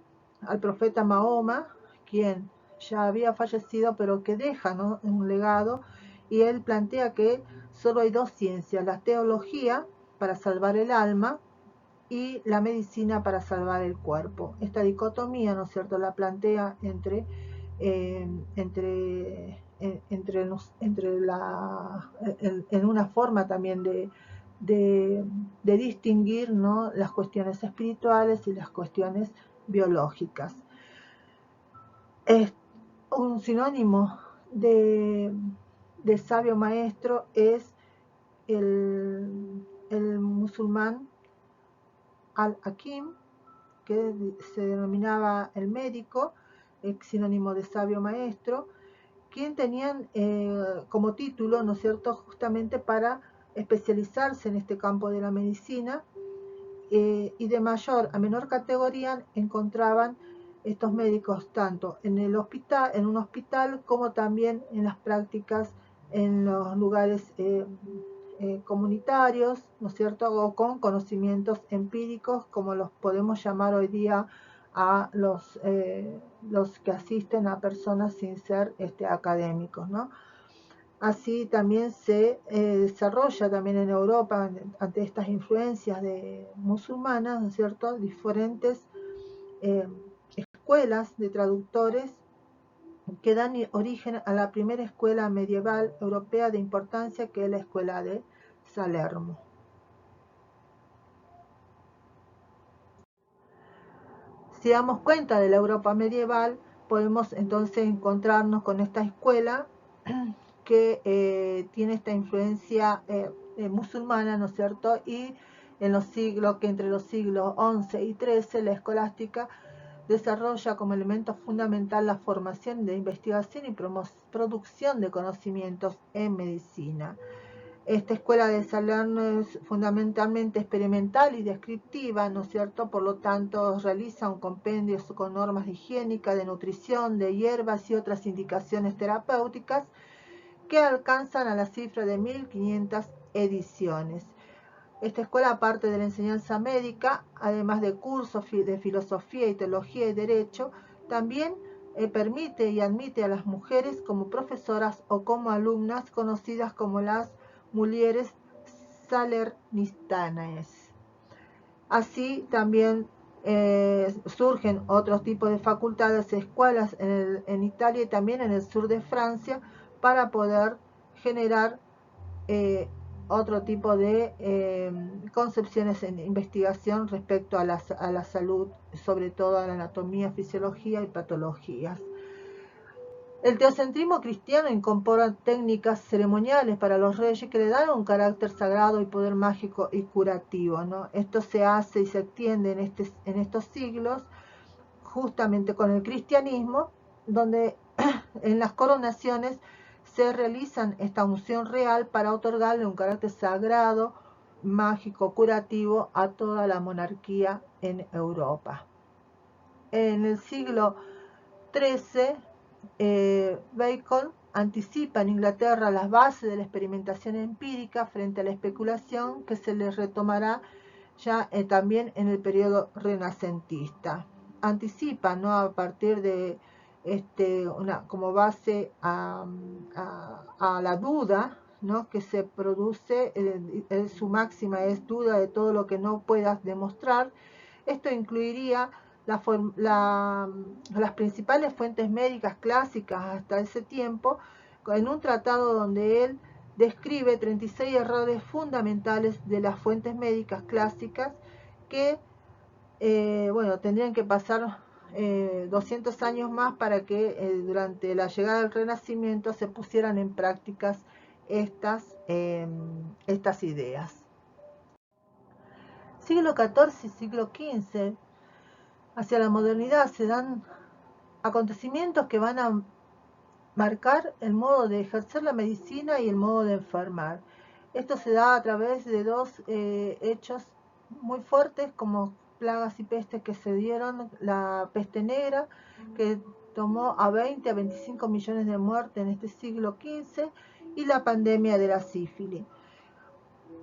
profeta Mahoma, quien ya había fallecido, pero que deja, ¿no?, un legado, y él plantea que solo hay dos ciencias: la teología para salvar el alma y la medicina para salvar el cuerpo. Esta dicotomía, ¿no es cierto?, la plantea entre en una forma también de distinguir, ¿no?, las cuestiones espirituales y las cuestiones biológicas. Es un sinónimo de sabio maestro es el musulmán al-Hakim, que se denominaba el médico, sinónimo de sabio maestro, quien tenían como título, ¿no es cierto?, justamente para especializarse en este campo de la medicina, y de mayor a menor categoría encontraban estos médicos tanto en un hospital, como también en las prácticas en los lugares comunitarios, ¿no es cierto?, o con conocimientos empíricos, como los podemos llamar hoy día a los que asisten a personas sin ser académicos, ¿no? Así también se desarrolla también en Europa, ante estas influencias musulmanas, ¿no es cierto?, diferentes escuelas de traductores que dan origen a la primera escuela medieval europea de importancia, que es la escuela de Salerno. Si damos cuenta de la Europa medieval, podemos entonces encontrarnos con esta escuela que tiene esta influencia musulmana, ¿no es cierto? Y en los siglos, que entre los siglos XI y XIII, la escolástica desarrolla como elemento fundamental la formación de investigación y producción de conocimientos en medicina. Esta escuela de Salerno es fundamentalmente experimental y descriptiva, ¿no es cierto? Por lo tanto, realiza un compendio con normas de higiénica, de nutrición, de hierbas y otras indicaciones terapéuticas que alcanzan a la cifra de 1500 ediciones. Esta escuela, aparte de la enseñanza médica, además de cursos de filosofía y teología y derecho, también permite y admite a las mujeres como profesoras o como alumnas, conocidas como las mulieres salernistanes. Así también surgen otros tipos de facultades, escuelas en Italia y también en el sur de Francia, para poder generar otro tipo de concepciones en investigación respecto a la salud, sobre todo a la anatomía, fisiología y patologías. El teocentrismo cristiano incorpora técnicas ceremoniales para los reyes que le dan un carácter sagrado y poder mágico y curativo, ¿no? Esto se hace y se extiende en estos siglos justamente con el cristianismo, donde en las coronaciones se realizan esta unción real para otorgarle un carácter sagrado, mágico, curativo a toda la monarquía en Europa. En el siglo XIII, Bacon anticipa en Inglaterra las bases de la experimentación empírica frente a la especulación, que se les retomará ya también en el periodo renacentista. Anticipa, ¿no?, a partir de como base a la duda, ¿no?, que se produce, su máxima es duda de todo lo que no puedas demostrar. Esto incluiría las principales fuentes médicas clásicas hasta ese tiempo, en un tratado donde él describe 36 errores fundamentales de las fuentes médicas clásicas que tendrían que pasar 200 años más para que durante la llegada del Renacimiento se pusieran en prácticas estas ideas. Siglo XIV y siglo XV, hacia la modernidad, se dan acontecimientos que van a marcar el modo de ejercer la medicina y el modo de enfermar. Esto se da a través de dos hechos muy fuertes, como plagas y pestes que se dieron: la peste negra, que tomó a 20 a 25 millones de muertes en este siglo XV, y la pandemia de la sífilis.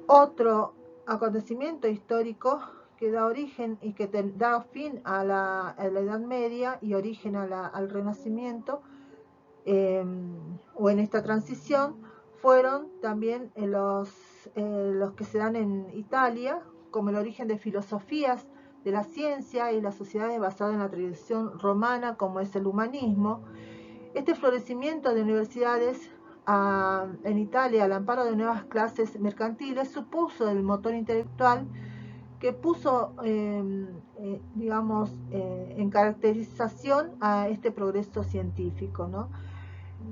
Otro acontecimiento histórico que da origen y que da fin a la Edad Media y origen al Renacimiento, o en esta transición, fueron también los que se dan en Italia, como el origen de filosofías de la ciencia y las sociedades basadas en la tradición romana, como es el humanismo. Este florecimiento de universidades en Italia, al amparo de nuevas clases mercantiles, supuso el motor intelectual que puso, en caracterización a este progreso científico, ¿no?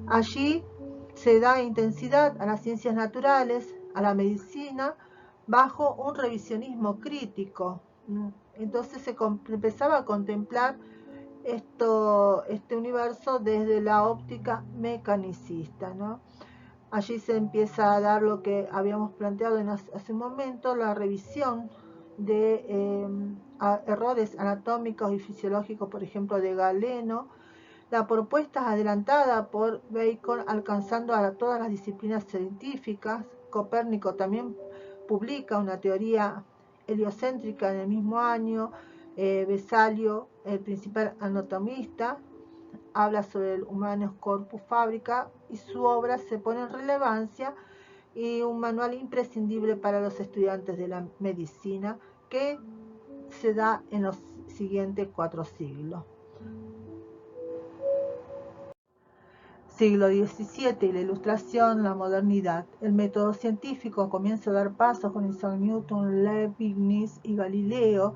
Allí se da intensidad a las ciencias naturales, a la medicina, bajo un revisionismo crítico. Entonces se empezaba a contemplar este universo desde la óptica mecanicista, ¿no? Allí se empieza a dar lo que habíamos planteado hace un momento, la revisión de errores anatómicos y fisiológicos, por ejemplo, de Galeno. La propuesta adelantada por Bacon, alcanzando a todas las disciplinas científicas. Copérnico también publica una teoría heliocéntrica en el mismo año. Vesalio, el principal anatomista, habla sobre el Humanus Corpus Fabrica, y su obra se pone en relevancia y un manual imprescindible para los estudiantes de la medicina, que se da en los siguientes 4 siglos. Siglo XVII y la Ilustración, la modernidad. El método científico comienza a dar pasos con Isaac Newton, Leibniz y Galileo.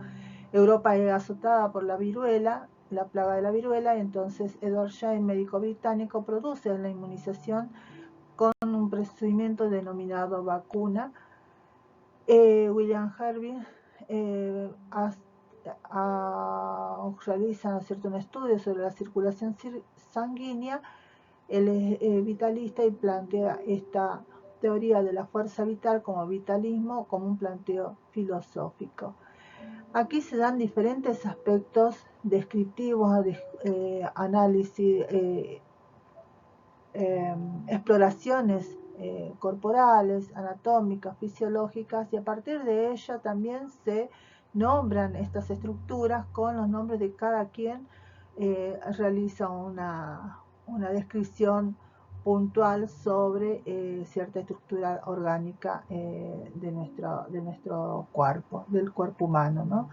Europa es azotada por la viruela, la plaga de la viruela, y entonces Edward Jenner, médico británico, produce la inmunización con un procedimiento denominado vacuna. William Harvey realiza un estudio sobre la circulación sanguínea. Él es vitalista y plantea esta teoría de la fuerza vital como vitalismo, como un planteo filosófico. Aquí se dan diferentes aspectos descriptivos, análisis, exploraciones corporales, anatómicas, fisiológicas, y a partir de ella también se nombran estas estructuras con los nombres de cada quien. Realiza una descripción puntual sobre cierta estructura orgánica de nuestro cuerpo, del cuerpo humano, ¿no?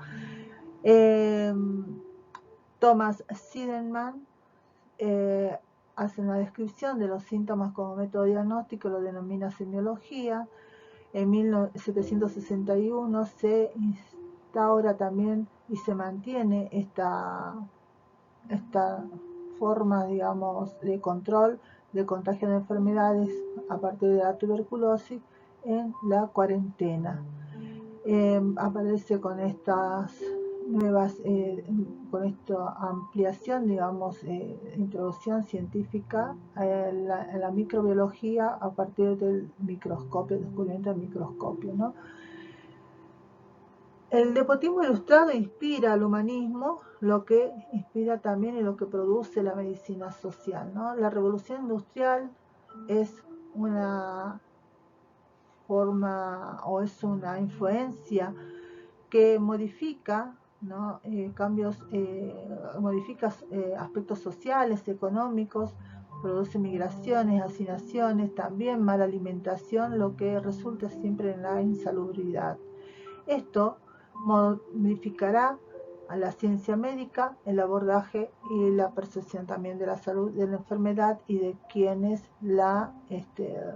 Thomas Siedemann hace una descripción de los síntomas como método diagnóstico, lo denomina semiología. En 1761 se instaura también y se mantiene esta forma, digamos, de control de contagio de enfermedades a partir de la tuberculosis en la cuarentena. Aparece con estas nuevas, con esta ampliación, digamos, introducción científica en la microbiología a partir del microscopio, descubrimiento del microscopio, ¿no? El despotismo ilustrado inspira al humanismo, lo que inspira también en lo que produce la medicina social, ¿no? La revolución industrial es una forma o es una influencia que modifica, ¿no? Modifica aspectos sociales, económicos, produce migraciones, hacinaciones, también mala alimentación, lo que resulta siempre en la insalubridad. Esto modificará a la ciencia médica, el abordaje y la percepción también de la salud, de la enfermedad y de quienes la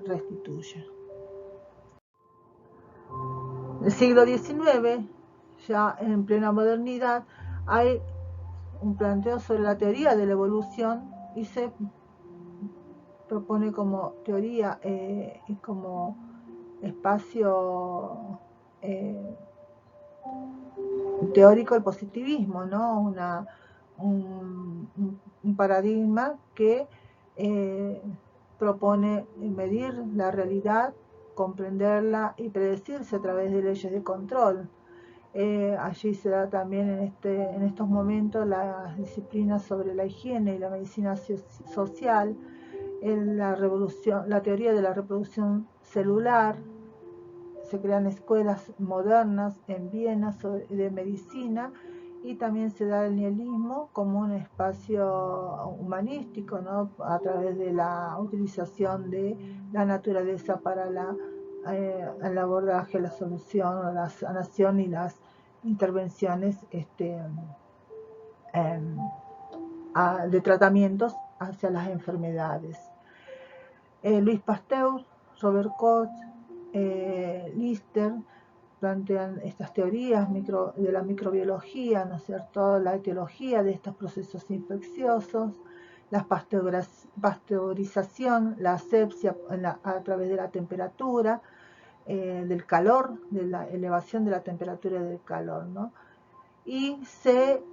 restituyen. En el siglo XIX, ya en plena modernidad, hay un planteo sobre la teoría de la evolución y se propone como teoría y como espacio teórico el positivismo, ¿no? Un paradigma que propone medir la realidad, comprenderla y predecirse a través de leyes de control. Allí se da también en estos momentos las disciplinas sobre la higiene y la medicina social, la teoría de la reproducción celular. Se crean escuelas modernas en Viena de medicina y también se da el nihilismo como un espacio humanístico, ¿no? A través de la utilización de la naturaleza para el abordaje, la solución, la sanación y las intervenciones de tratamientos hacia las enfermedades. Louis Pasteur, Robert Koch, Lister plantean estas teorías de la microbiología, ¿no es cierto?, la etiología de estos procesos infecciosos, la pasteurización, la asepsia a través de la temperatura, del calor, de la elevación de la temperatura y del calor, ¿no? Y se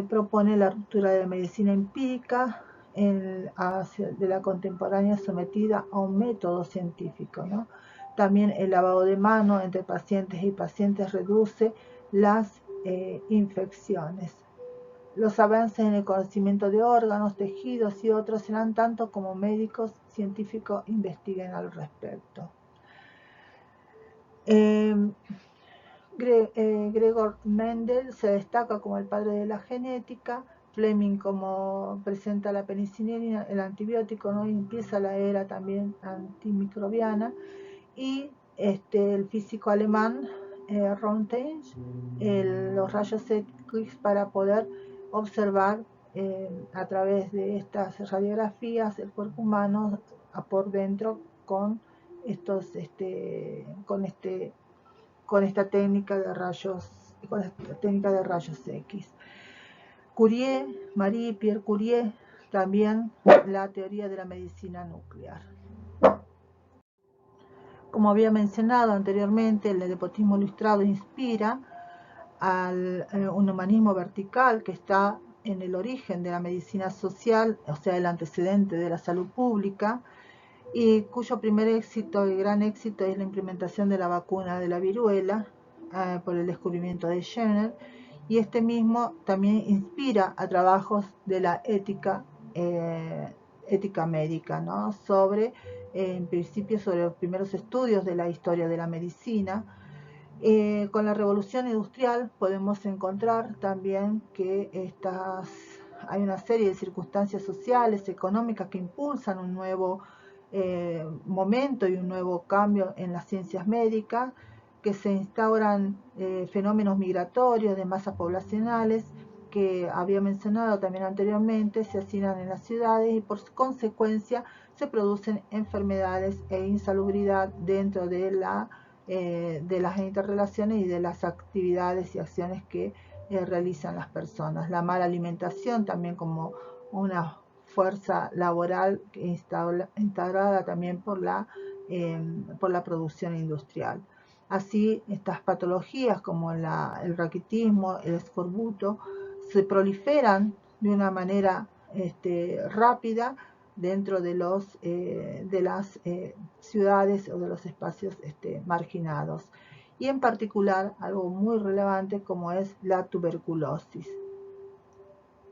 propone la ruptura de la medicina empírica de la contemporánea sometida a un método científico, ¿no? También el lavado de manos entre pacientes y pacientes reduce las infecciones. Los avances en el conocimiento de órganos, tejidos y otros serán tanto como médicos científicos investiguen al respecto. Gregor Mendel se destaca como el padre de la genética, Fleming como presenta la penicilina, el antibiótico, ¿no? Y empieza la era también antimicrobiana, y el físico alemán Röntgen, los rayos X para poder observar a través de estas radiografías el cuerpo humano por dentro con esta técnica de rayos X. Curie, Marie Pierre Curie, también la teoría de la medicina nuclear. Como había mencionado anteriormente, el despotismo ilustrado inspira un humanismo vertical que está en el origen de la medicina social, o sea, el antecedente de la salud pública, y cuyo primer éxito y gran éxito es la implementación de la vacuna de la viruela por el descubrimiento de Jenner, y este mismo también inspira a trabajos de la ética médica, ¿no? En principio sobre los primeros estudios de la historia de la medicina. Con la revolución industrial podemos encontrar también que hay una serie de circunstancias sociales, económicas que impulsan un nuevo momento y un nuevo cambio en las ciencias médicas, que se instauran fenómenos migratorios de masas poblacionales que había mencionado también anteriormente, se hacinan en las ciudades y por consecuencia se producen enfermedades e insalubridad dentro de las interrelaciones y de las actividades y acciones que realizan las personas. La mala alimentación también como una fuerza laboral instaurada también por la producción industrial. Así, estas patologías como el raquitismo, el escorbuto, se proliferan de una manera rápida dentro de las ciudades o de los espacios marginados. Y en particular, algo muy relevante como es la tuberculosis.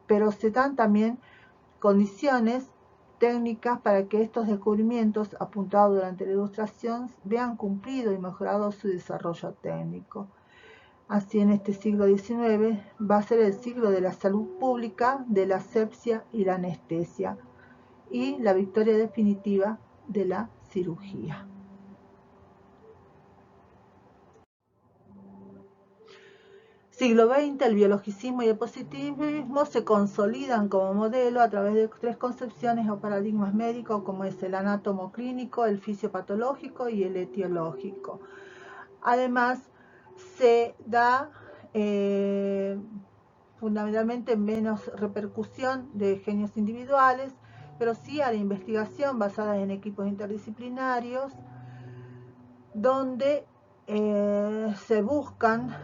Pero se dan también condiciones técnicas para que estos descubrimientos apuntados durante la Ilustración vean cumplido y mejorado su desarrollo técnico. Así, en este siglo XIX va a ser el siglo de la salud pública, de la asepsia y la anestesia, y la victoria definitiva de la cirugía. Siglo XX, el biologicismo y el positivismo se consolidan como modelo a través de tres concepciones o paradigmas médicos como es el anátomo clínico, el fisiopatológico y el etiológico. Además, se da fundamentalmente menos repercusión de genios individuales, pero sí a la investigación basada en equipos interdisciplinarios, donde se buscan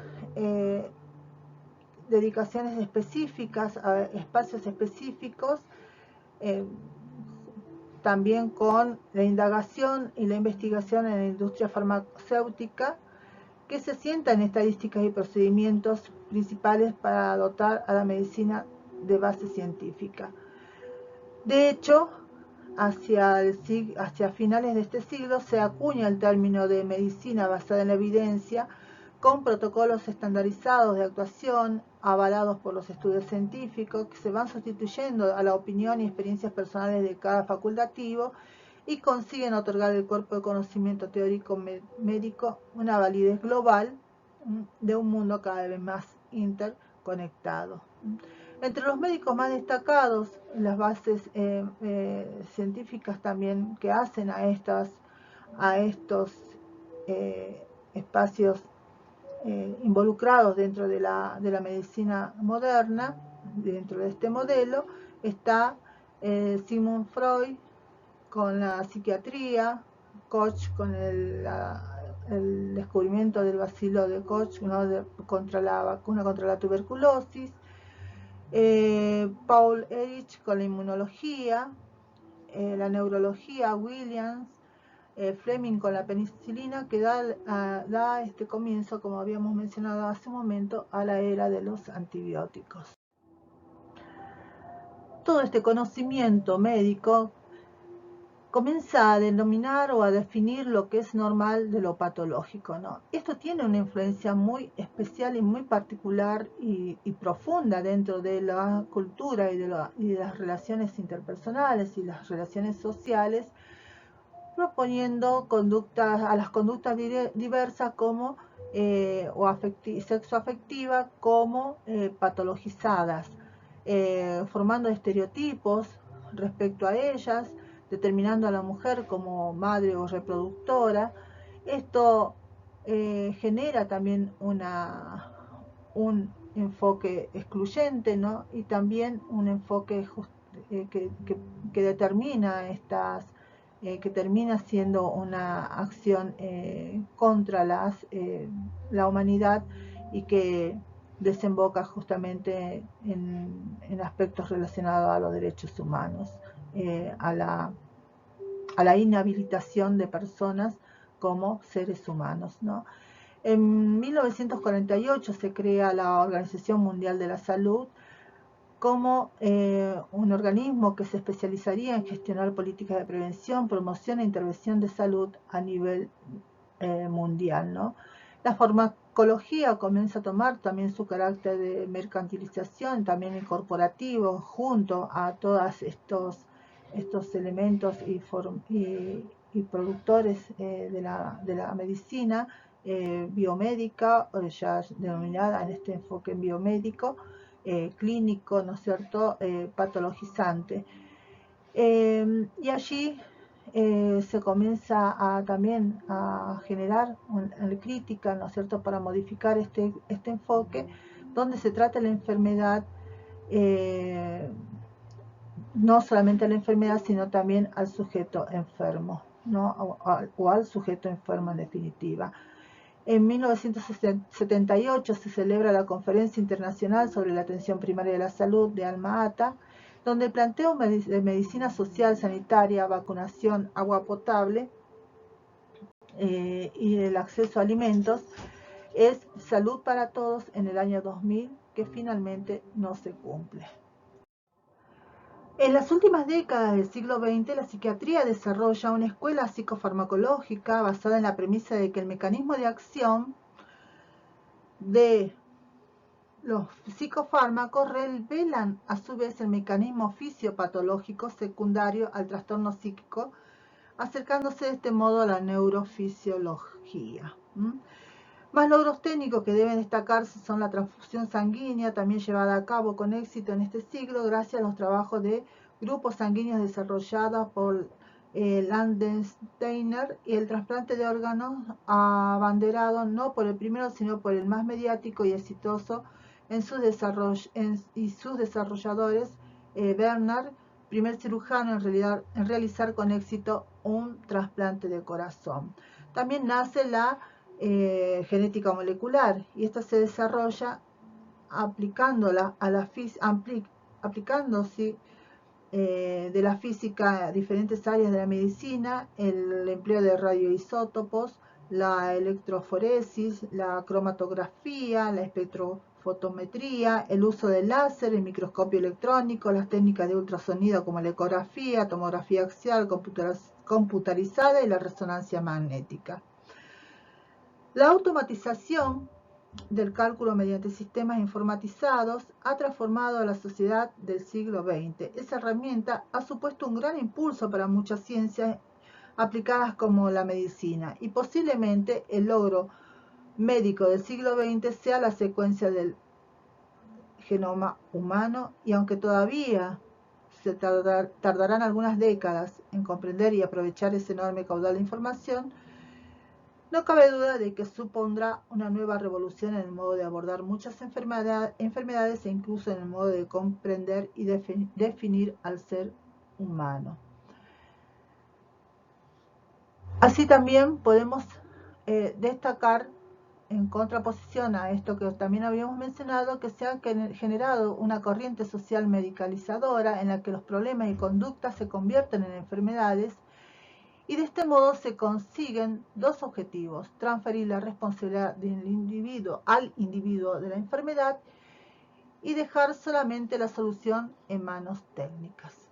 dedicaciones específicas a espacios específicos, también con la indagación y la investigación en la industria farmacéutica, que se sienta en estadísticas y procedimientos principales para dotar a la medicina de base científica. De hecho, hacia finales de este siglo se acuña el término de medicina basada en la evidencia, con protocolos estandarizados de actuación avalados por los estudios científicos, que se van sustituyendo a la opinión y experiencias personales de cada facultativo y consiguen otorgar al cuerpo de conocimiento teórico médico una validez global de un mundo cada vez más interconectado. Entre los médicos más destacados, las bases científicas también que hacen a estos espacios involucrados dentro de la medicina moderna, dentro de este modelo, está Sigmund Freud con la psiquiatría, Koch con el descubrimiento del bacilo de Koch, ¿no? Contra la vacuna contra la tuberculosis, Paul Ehrlich con la inmunología, la neurología, Williams, Fleming con la penicilina, que da este comienzo, como habíamos mencionado hace un momento, a la era de los antibióticos. Todo este conocimiento médico comienza a denominar o a definir lo que es normal de lo patológico, ¿no? Esto tiene una influencia muy especial y muy particular y profunda dentro de la cultura y de las relaciones interpersonales y las relaciones sociales, proponiendo a las conductas diversas como o sexoafectiva como patologizadas, formando estereotipos respecto a ellas, determinando a la mujer como madre o reproductora. Esto genera también un enfoque excluyente, ¿no? Y también un enfoque que determina que termina siendo una acción contra la humanidad y que desemboca justamente en aspectos relacionados a los derechos humanos, a la inhabilitación de personas como seres humanos, ¿no? En 1948 se crea la Organización Mundial de la Salud como un organismo que se especializaría en gestionar políticas de prevención, promoción e intervención de salud a nivel mundial, ¿no? La farmacología comienza a tomar también su carácter de mercantilización, también corporativo, junto a todos estos elementos y productores de la medicina biomédica, ya denominada en este enfoque biomédico, clínico, ¿no es cierto?, patologizante. Y allí se comienza también a generar una crítica, ¿no es cierto?, para modificar este enfoque, donde se trata la enfermedad, no solamente a la enfermedad, sino también al sujeto enfermo, ¿no?, o al sujeto enfermo en definitiva. En 1978 se celebra la Conferencia Internacional sobre la Atención Primaria de la Salud de Alma-Ata, donde el planteo de medicina social, sanitaria, vacunación, agua potable y el acceso a alimentos es salud para todos en el año 2000, que finalmente no se cumple. En las últimas décadas del siglo XX, la psiquiatría desarrolla una escuela psicofarmacológica basada en la premisa de que el mecanismo de acción de los psicofármacos revelan a su vez el mecanismo fisiopatológico secundario al trastorno psíquico, acercándose de este modo a la neurofisiología. Más logros técnicos que deben destacarse son la transfusión sanguínea, también llevada a cabo con éxito en este siglo gracias a los trabajos de grupos sanguíneos desarrollados por Landensteiner, y el trasplante de órganos abanderado no por el primero sino por el más mediático y exitoso, y sus desarrolladores, Bernard, primer cirujano en realizar con éxito un trasplante de corazón. También nace la genética molecular, y esta se desarrolla aplicándose de la física a diferentes áreas de la medicina, el empleo de radioisótopos, la electroforesis, la cromatografía, la espectrofotometría, el uso del láser, el microscopio electrónico, las técnicas de ultrasonido como la ecografía, tomografía axial, computarizada y la resonancia magnética. La automatización del cálculo mediante sistemas informatizados ha transformado a la sociedad del siglo XX. Esa herramienta ha supuesto un gran impulso para muchas ciencias aplicadas como la medicina, y posiblemente el logro médico del siglo XX sea la secuencia del genoma humano, y aunque todavía se tardarán algunas décadas en comprender y aprovechar ese enorme caudal de información, no cabe duda de que supondrá una nueva revolución en el modo de abordar muchas enfermedades e incluso en el modo de comprender y definir al ser humano. Así también podemos destacar, en contraposición a esto que también habíamos mencionado, que se ha generado una corriente social medicalizadora en la que los problemas y conductas se convierten en enfermedades. Y de este modo se consiguen dos objetivos: transferir la responsabilidad del individuo al individuo de la enfermedad y dejar solamente la solución en manos técnicas.